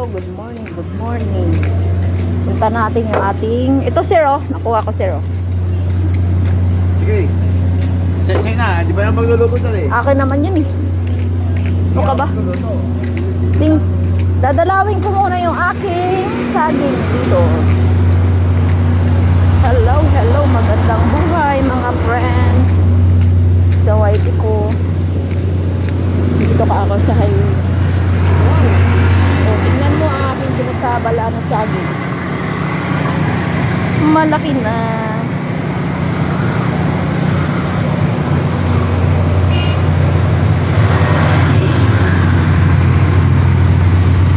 Good morning, good morning. Punta natin yung ating... Ito sir oh, nakuha ko sir oh. Sige. Sa'yo na, di ba na magluluto dali? Akin naman yun eh. Ano ka ba? Dadalawin ko muna yung aking saging dito. Hello, hello, magandang buhay mga friends. Sa YT ko. Dito ka ako sa highway. O, tingnan mo ang aking pinagkabala na saging. Malaki na.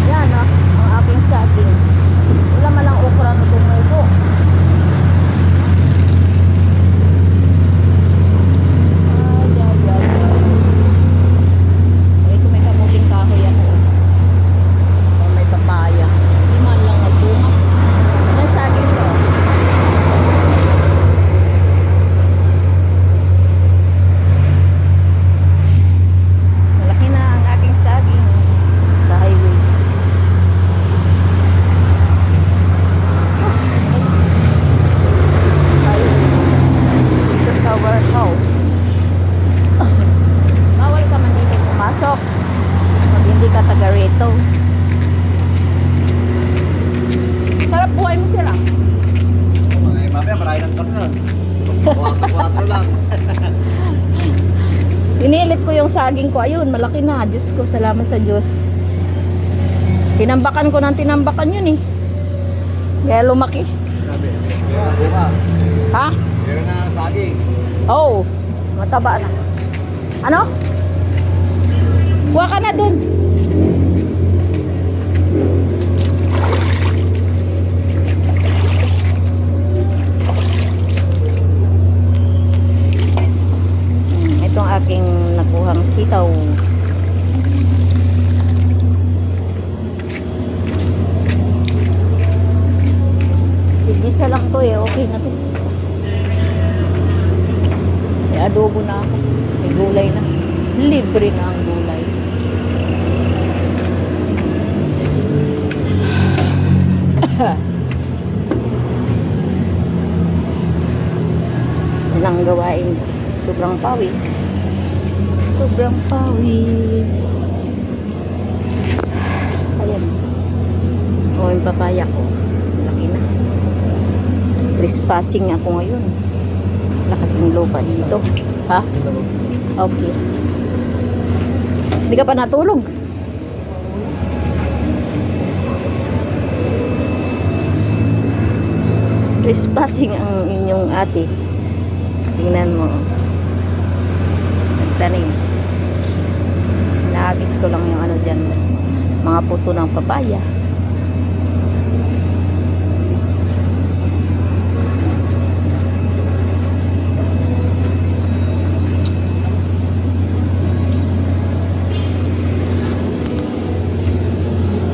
Yan ah, ang aking saging. Wala malang okra na tumubo. Ito may kamuting kahoy ako. May papaya. Hindi man lang nagbunga. Yan saging ko. Malaki na ang aking saging sa highway. Dito sa warehouse. Bawal ka man dito pumasok pag hindi ka taga rito. Sarap buhay mo sila. Okay, mamaya marami ng karton. 4 lang. Inilip ko yung saging ko. Ayun, malaki na. Diyos ko, salamat sa Diyos. Tinambakan ko ng tinambakan yun eh. Kaya lumaki. Sabi, buka. Ha? Meron na saging. Oh, mataba na. Ano? Kuha ka na dun. Itong aking nakuhang sitaw. Igisa lang to eh. Okay na to. May adobo na ako. May gulay na. Libre na ang gulay. Ilang gawain. Sobrang pawis. Sobrang pawis. Ayan. O, yung papaya ko. Laki na. Trespassing ako ngayon. Lakas ng lupa dito. Ha? Okay. Hindi ka pa natulog? Trespassing ang inyong ate. Tingnan mo. Nagtanim. Naagis ko lang yung ano dyan. Mga puto ng papaya.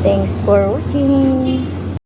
Thanks for watching.